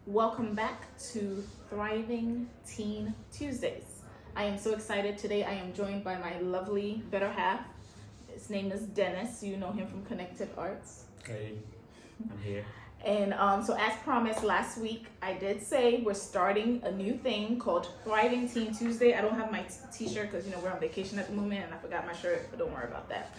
Welcome back to Thriving Teen Tuesdays. I am so excited. Today I am joined by my lovely better half. His name is Dennis. You know him from Connected Arts. Hey, I'm here. And so as promised last week, I did say we're starting a new thing called Thriving Teen Tuesday. I don't have my t-shirt because, we're on vacation at the moment and I forgot my shirt, but don't worry about that.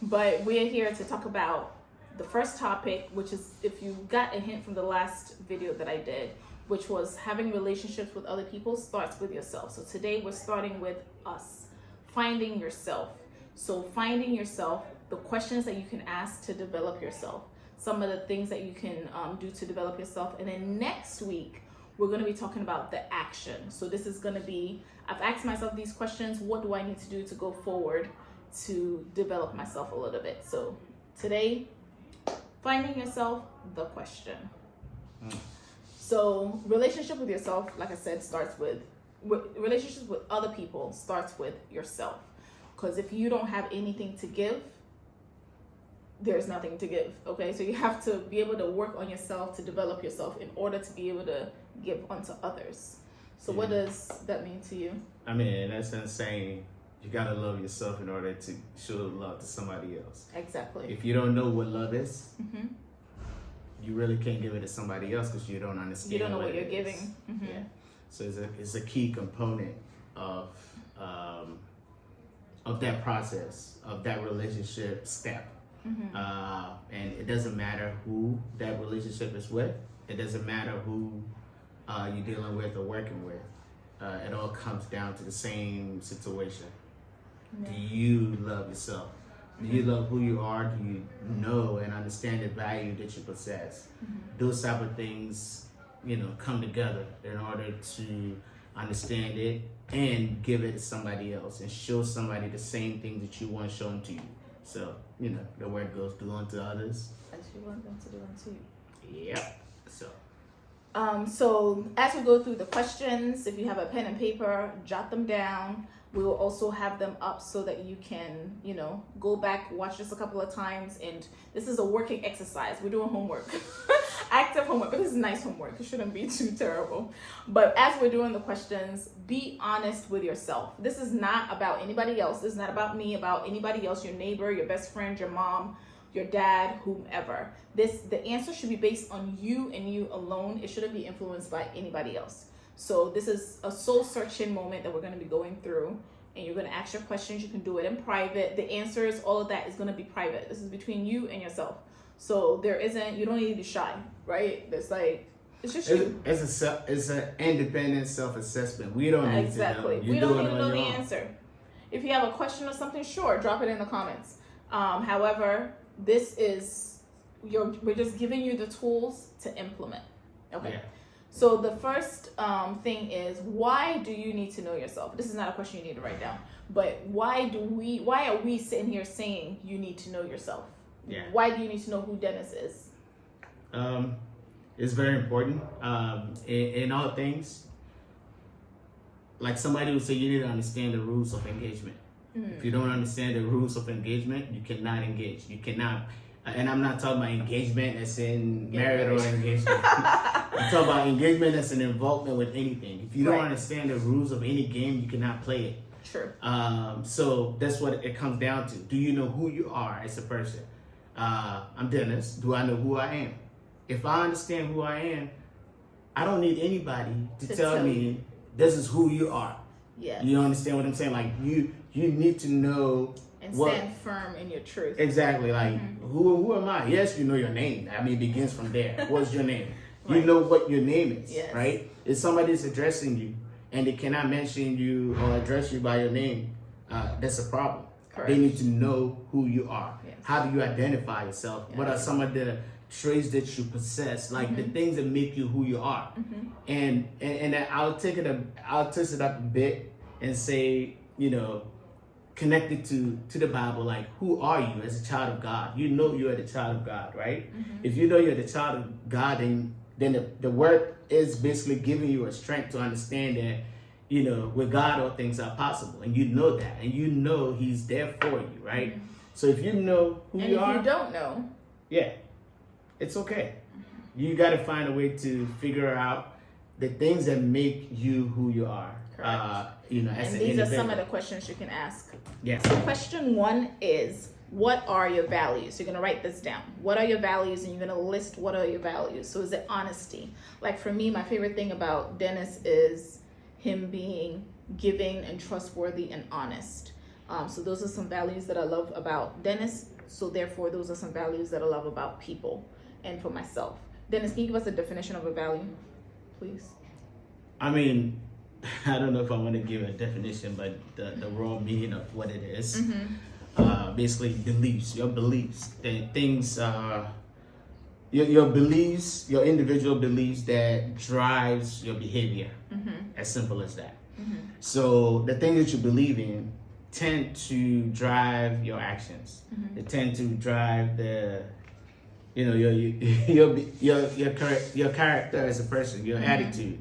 But we're here to talk about the first topic, which is, if you got a hint from the last video that I did, which was having relationships with other people starts with yourself. So today we're starting with us, finding yourself. So finding yourself, the questions that you can ask to develop yourself, some of the things that you can do to develop yourself. And then next week, we're going to be talking about the action. So this is going to be, I've asked myself these questions. What do I need to do to go forward to develop myself a little bit? So today, finding yourself, the question. So relationship with yourself, like I said, starts with relationships with other people starts with yourself. Because if you don't have anything to give, there's nothing to give. Okay, so you have to be able to work on yourself to develop yourself in order to be able to give unto others. So what does that mean to you? I mean, that's insane. You gotta love yourself in order to show love to somebody else. Exactly. If you don't know what love is, you really can't give it to somebody else because you don't understand. You don't know what you're giving. Yeah. So it's a key component of that process, of that relationship step. And it doesn't matter who that relationship is with. It doesn't matter who you're dealing with or working with. It all comes down to the same situation. Yeah. Do you love yourself? Do you love who you are? Do you know and understand the value that you possess? Those type of things, come together in order to understand it and give it to somebody else and show somebody the same thing that you want shown to you. So, the word goes, do unto others As you want them to do unto you. Yep. So as we go through the questions, if you have a pen and paper, jot them down. We will also have them up so that you can, go back, watch this a couple of times. And this is a working exercise. We're doing homework, active homework, but this is nice homework. It shouldn't be too terrible. But as we're doing the questions, be honest with yourself. This is not about anybody else. This is not about me, about anybody else, your neighbor, your best friend, your mom, your dad, whomever. The answer should be based on you and you alone. It shouldn't be influenced by anybody else. So this is a soul searching moment that we're going to be going through, and you're going to ask your questions. You can do it in private. The answers, all of that is going to be private. This is between you and yourself. So you don't need to be shy, right? It's just you. It's an independent self-assessment. We don't need exactly. to know. We don't need to know the answer. If you have a question or something, sure, drop it in the comments. However, this is we're just giving you the tools to implement. Okay. Yeah. So the first thing is, why do you need to know yourself? This is not a question you need to write down, but why are we sitting here saying you need to know yourself? Yeah. Why do you need to know who Dennis is? It's very important. In all things, like somebody would say, you need to understand the rules of engagement. If you don't understand the rules of engagement, you cannot engage. You cannot, and I'm not talking about engagement as in married or engagement. I'm talking about engagement as an involvement with anything. If you don't understand the rules of any game, you cannot play it. True. So that's what it comes down to. Do you know who you are as a person? I'm Dennis. Do I know who I am? If I understand who I am, I don't need anybody to tell me this is who you are. Yeah. You understand what I'm saying? Like you need to know and stand firm in your truth. Exactly. Like who am I? Yes, you know your name. I mean, it begins from there. What's your name? You know what your name is, right? If somebody's addressing you and they cannot mention you or address you by your name, that's a problem. Correct. They need to know who you are. Yes. How do you identify yourself? What are some of the traits that you possess, like the things that make you who you are? And I'll twist it up a bit and say, connected to the Bible, like who are you as a child of God? You know you're the child of God, right? If you know you're the child of God, then the word is basically giving you a strength to understand that, with God all things are possible, and you know that, and you know He's there for you, right? So if you know who you are, and if you don't know, it's okay. You got to find a way to figure out the things that make you who you are. You know, as and an these individual. are some of the questions you can ask. Yes. So question 1 is, what are your values? You're going to write this down. What are your values? And you're going to list what are your values. So is it honesty? Like for me, my favorite thing about Dennis is him being giving and trustworthy and honest. So those are some values that I love about Dennis. So therefore, those are some values that I love about people and for myself. Dennis, can you give us a definition of a value, please? I mean, I don't know if I want to give a definition, but the raw meaning of what it is. Basically beliefs, your beliefs, the things, your beliefs, your individual beliefs that drives your behavior. As simple as that. So the things that you believe in tend to drive your actions. They tend to drive the, you know, your character as a person, your attitude.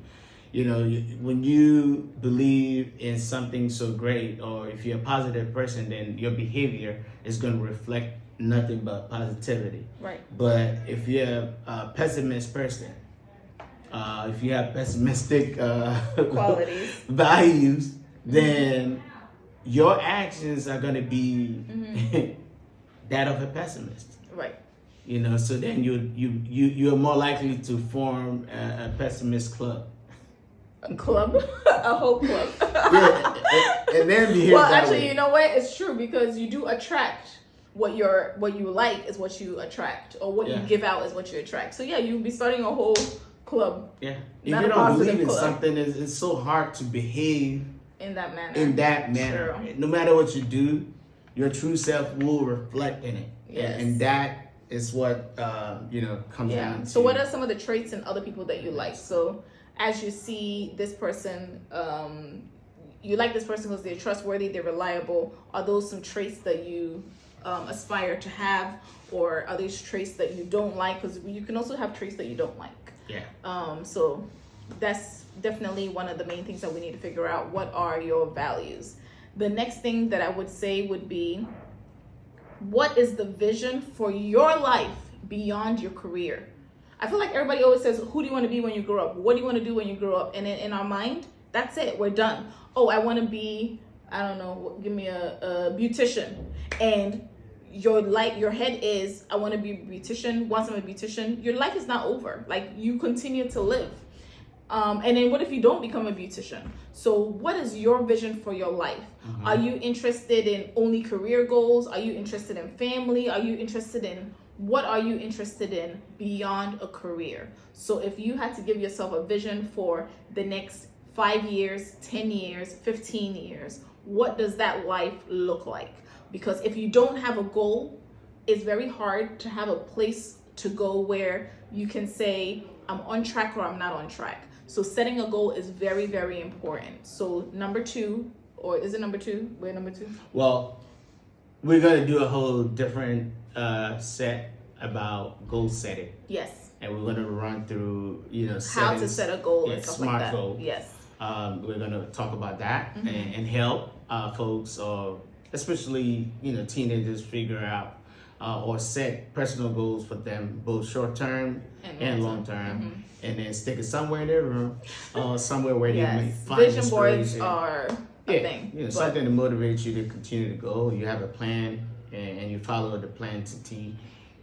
You know, when you believe in something so great, or if you're a positive person, then your behavior is going to reflect nothing but positivity. Right. But if you're a pessimist person, if you have pessimistic qualities, values, then your actions are going to be that of a pessimist. Right. You know, so then you're more likely to form a pessimist club. A club, a whole club. Yeah, and then behave well, that actually, way. you know what? It's true, because you do attract what you like is what you attract, or what you give out is what you attract. So yeah, you'll be starting a whole club. Yeah, if Not you a don't positive believe in club. something, it's so hard to behave In that manner. Sure. No matter what you do, your true self will reflect in it. Yes. And that is what comes down to. So what are some of the traits in other people that you like? So as you see this person, you like this person because they're trustworthy, they're reliable. Are those some traits that you aspire to have, or are these traits that you don't like? Because you can also have traits that you don't like. Yeah. So that's definitely one of the main things that we need to figure out. What are your values? The next thing that I would say would be, what is the vision for your life beyond your career? I feel like everybody always says, who do you want to be when you grow up? What do you want to do when you grow up? And in our mind, that's it. We're done. Oh, I want to be, I don't know, give me a beautician. And your head is, I want to be a beautician. Once I'm a beautician, your life is not over. Like, you continue to live. And then what if you don't become a beautician? So what is your vision for your life? Are you interested in only career goals? Are you interested in family? Are you interested in, what are you interested in beyond a career? So if you had to give yourself a vision for the next 5 years, 10 years, 15 years, what does that life look like? Because if you don't have a goal, it's very hard to have a place to go where you can say, I'm on track or I'm not on track. So setting a goal is very, very important. So number 2, or is it number 2? We're number 2? Well, we're going to do a whole different set about goal setting. Yes. And we're going to run through, how to set a goal and stuff smart like that. goal. Yes. We're going to talk about that and help folks, especially, teenagers, figure out or set personal goals for them, both short term and long term. And then stick it somewhere in their room, somewhere where they may find vision boards inspiration. are a thing. Something to motivate you to continue to go. You have a plan, and you follow the plan to T,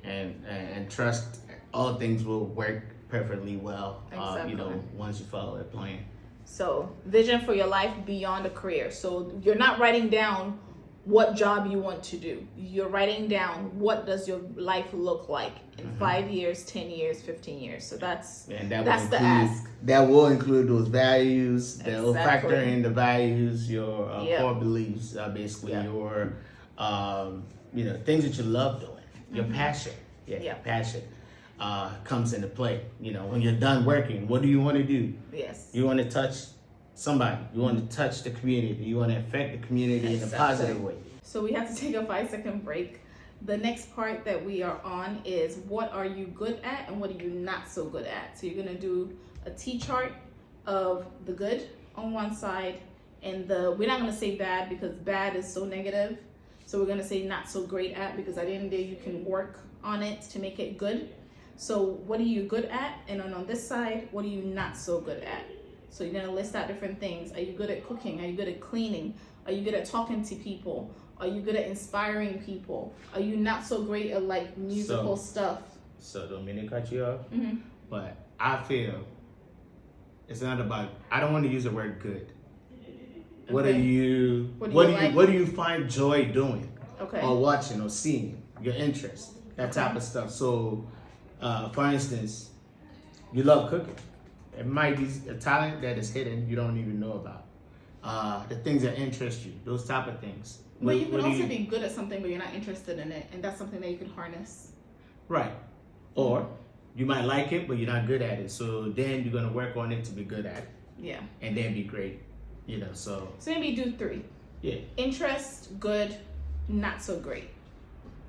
and trust all things will work perfectly well. Exactly. Once you follow that plan. So vision for your life beyond a career. So you're not writing down what job you want to do. You're writing down, what does your life look like in 5 years, 10 years, 15 years. So that's the ask. That will include those values. That will factor Exactly. in the values, your core beliefs, basically your things that you love doing, your passion. Passion comes into play. When you're done working, what do you want to do? Yes. You want to touch somebody. You want to touch the community. You want to affect the community in a positive way. So we have to take a 5-second break. The next part that we are on is, what are you good at and what are you not so good at? So you're going to do a T-chart of the good on one side, and we're not going to say bad, because bad is so negative. So we're going to say not so great at, because at the end of the day you can work on it to make it good. So what are you good at? And on this side, what are you not so good at? So you're gonna list out different things. Are you good at cooking? Are you good at cleaning? Are you good at talking to people? Are you good at inspiring people? Are you not so great at like musical stuff? So don't mean to cut you off, Mm-hmm. but I feel it's not about. I don't want to use the word good. What are you? What do you find joy doing? Okay. Or watching or seeing? Your interest, that type of stuff. So, for instance, you love cooking. It might be a talent that is hidden you don't even know about. The things that interest you, those type of things. But you can also be good at something, but you're not interested in it, and that's something that you can harness. Right. Or you might like it, but you're not good at it. So then you're gonna work on it to be good at it. Yeah. And then be great. So maybe do 3. Yeah. Interest, good, not so great.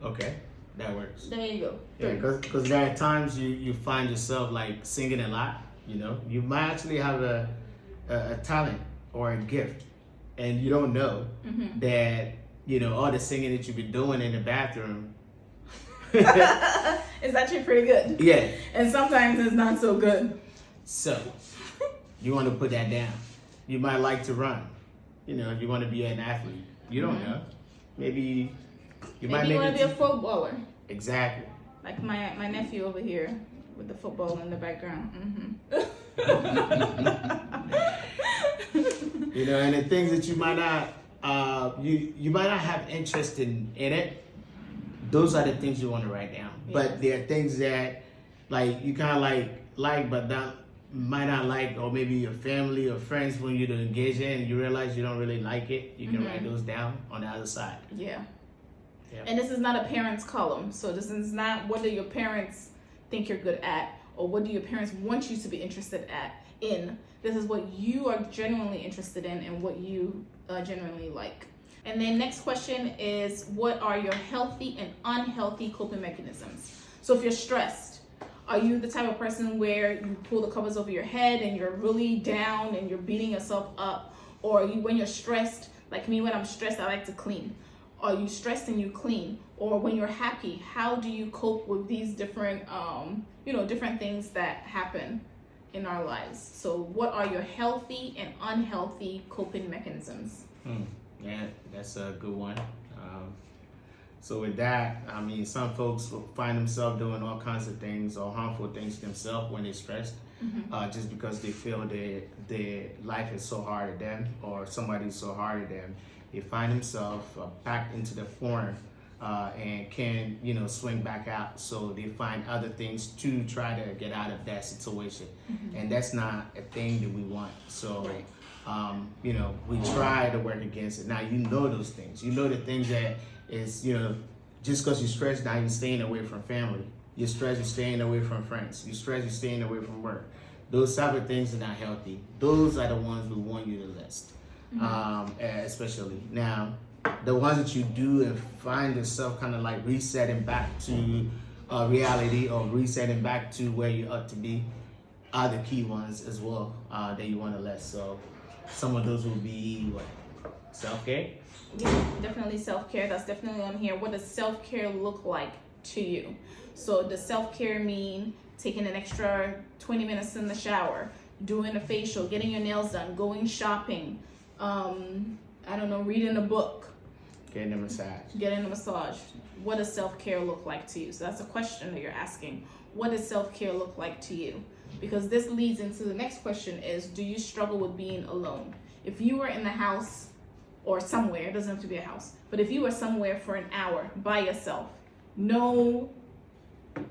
Okay, that works. There you go. 3. Yeah, because there are times you find yourself like singing a lot. You might actually have a talent or a gift, and you don't know that all the singing that you've been doing in the bathroom it's actually pretty good. Yeah. And sometimes it's not so good. So you want to put that down. You might like to run. You want to be an athlete. You don't know. Maybe you might want to be a footballer. Exactly. Like my nephew over here with the football in the background. And the things that you might not you might not have interest in it. Those are the things you want to write down. Yeah. But there are things that like you kind of like but might not like, or maybe your family or friends want you to engage in, and you realize you don't really like it. You can write those down on the other side. Yeah. Yep. And this is not a parents column. So this is not what do your parents think you're good at, or what do your parents want you to be interested in. This is what you are genuinely interested in and what you genuinely like. And then next question is, what are your healthy and unhealthy coping mechanisms? So if you're stressed, are you the type of person where you pull the covers over your head and you're really down and you're beating yourself up? Or are you, when you're stressed, like me, when I'm stressed, I like to clean. Are you stressed and you clean? Or when you're happy, how do you cope with these different, different things that happen in our lives? So what are your healthy and unhealthy coping mechanisms? Yeah, that's a good one. So with that, I mean, some folks will find themselves doing all kinds of things or harmful things to themselves when they're stressed, just because they feel their life is so hard at them or somebody's so hard at them. They find themselves back into the corner and can, swing back out. So they find other things to try to get out of that situation. And that's not a thing that we want. So, we try to work against it. Now, those things. The things that is, just because you're stressed, now you're staying away from family. You're stressed, you're staying away from friends. You're stressed, you're staying away from work. Those type of things are not healthy. Those are the ones we want you to list. Especially. Now, the ones that you do and find yourself kind of like resetting back to reality or resetting back to where you ought to be are the key ones as well that you want to list. So some of those will be what? Self-care? Yeah, definitely self-care. That's definitely on here. What does self-care look like to you? So does self-care mean taking an extra 20 minutes in the shower, doing a facial, getting your nails done, going shopping, reading a book, getting a massage? What does self-care look like to you? So that's a question that you're asking. What does self-care look like to you? Because this leads into the next question is, do you struggle with being alone? If you were in the house or somewhere, it doesn't have to be a house, but if you were somewhere for an hour by yourself, no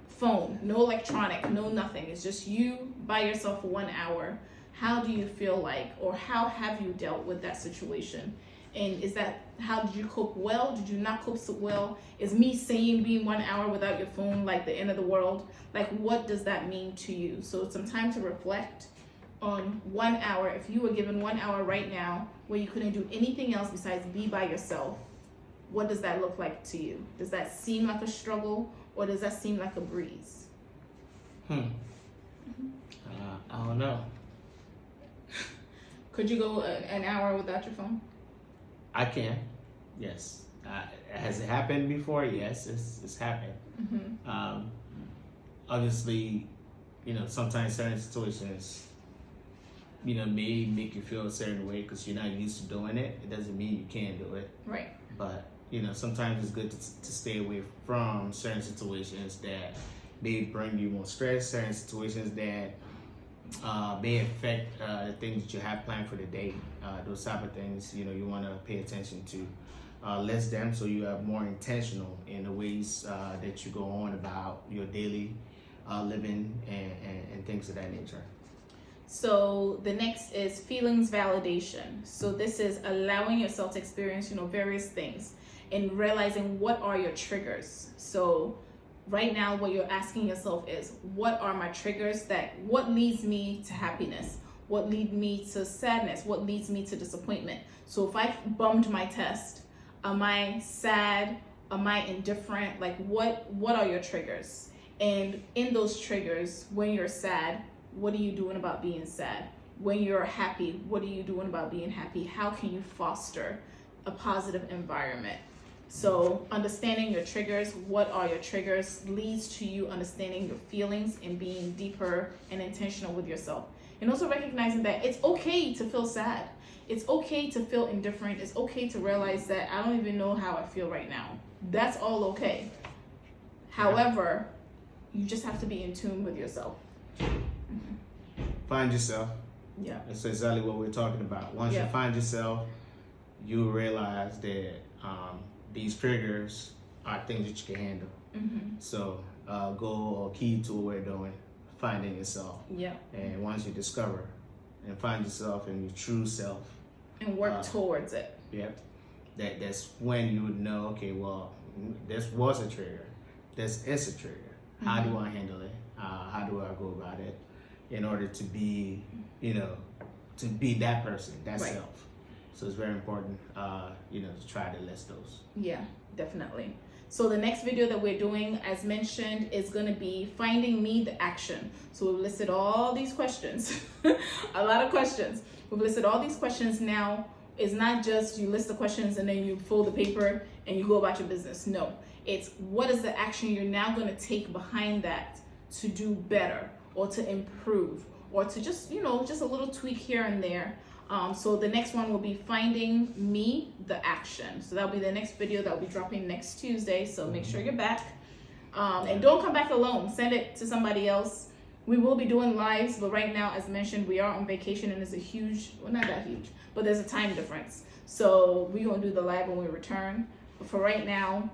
phone, no electronic, no nothing, it's just you by yourself for 1 hour, how do you feel like, or how have you dealt with that situation? And how did you cope well? Did you not cope so well? Is me saying being 1 hour without your phone like the end of the world? Like, what does that mean to you? So it's some time to reflect on 1 hour. If you were given 1 hour right now where you couldn't do anything else besides be by yourself, what does that look like to you? Does that seem like a struggle, or does that seem like a breeze? I don't know. Could you go an hour without your phone? I can, yes. Has it happened before? Yes, it's happened. obviously, sometimes certain situations, may make you feel a certain way because you're not used to doing it. It doesn't mean you can't do it. Right. But, sometimes it's good to stay away from certain situations that may bring you more stress, certain situations that may affect the things that you have planned for the day. Those type of things, you want to pay attention to. Less them so you are more intentional in the ways that you go on about your daily living and things of that nature. So the next is feelings validation. So this is allowing yourself to experience, various things and realizing what are your triggers. So right now what you're asking yourself is, what are my triggers? What leads me to happiness? What leads me to sadness? What leads me to disappointment? So if I bummed my test, am I sad? Am I indifferent? Like what are your triggers? And in those triggers, when you're sad, what are you doing about being sad? When you're happy, what are you doing about being happy? How can you foster a positive environment? So understanding your triggers, what are your triggers, leads to you understanding your feelings and being deeper and intentional with yourself. And also recognizing that it's okay to feel sad. It's okay to feel indifferent. It's okay to realize that I don't even know how I feel right now. That's all okay. However, you just have to be in tune with yourself. Find yourself. Yeah. That's exactly what we're talking about. Once you find yourself, you realize that these triggers are things that you can handle. Mm-hmm. So go or key to what we're doing, finding yourself. Yeah. And once you discover and find yourself and your true self, and work towards it. Yep. That's when you would know, okay, well, this was a trigger. This is a trigger. Mm-hmm. How do I handle it? How do I go about it in order to be, to be that person, that self? So it's very important, to try to list those. Yeah, definitely. So the next video that we're doing, as mentioned, is going to be finding me the action. So we've listed all these questions, a lot of questions. We've listed all these questions. Now, it's not just you list the questions and then you fold the paper and you go about your business. No, it's what is the action you're now going to take behind that to do better or to improve or to just, just a little tweak here and there. So the next one will be finding me the action. So that'll be the next video that will be dropping next Tuesday. So make sure you're back. And don't come back alone. Send it to somebody else. We will be doing lives, but right now, as mentioned, we are on vacation and there's a huge, well, not that huge, but there's a time difference. So we're going to do the live when we return. But for right now,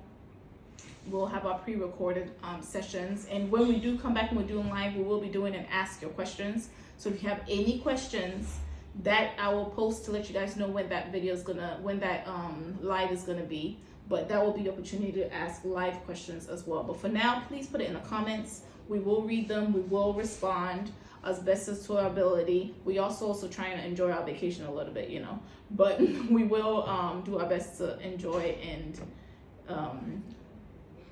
we'll have our pre-recorded sessions. And when we do come back and we're doing live, we will be doing an ask your questions. So if you have any questions, that I will post to let you guys know when that video is when that live is gonna be. But that will be the opportunity to ask live questions as well. But for now, please put it in the comments. We will read them. We will respond as best as to our ability. We also trying to enjoy our vacation a little bit, But we will do our best to enjoy and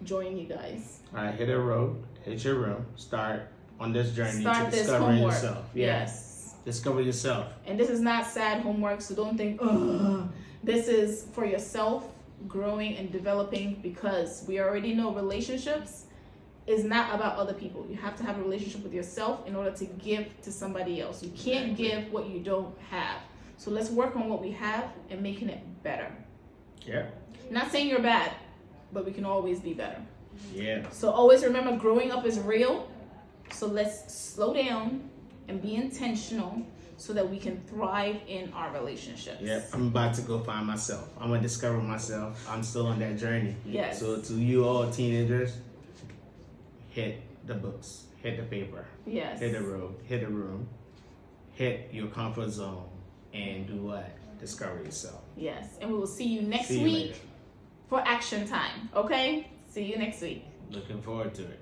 join you guys. All right, hit a road, hit your room, start on this journey to discover yourself. Yes. Discover yourself. And this is not sad homework, so don't think, ugh. This is for yourself, growing and developing, because we already know relationships is not about other people. You have to have a relationship with yourself in order to give to somebody else. You can't give what you don't have. So let's work on what we have and making it better. Yeah. Not saying you're bad, but we can always be better. Yeah. So always remember, growing up is real. So let's slow down and be intentional so that we can thrive in our relationships. Yeah, I'm about to go find myself. I'm going to discover myself. I'm still on that journey. Yes. So to you all teenagers, hit the books, hit the paper, yes, hit the road, hit the room, hit your comfort zone, and do what? Discover yourself. Yes, and we will see you next week for action time, okay? See you next week. Looking forward to it.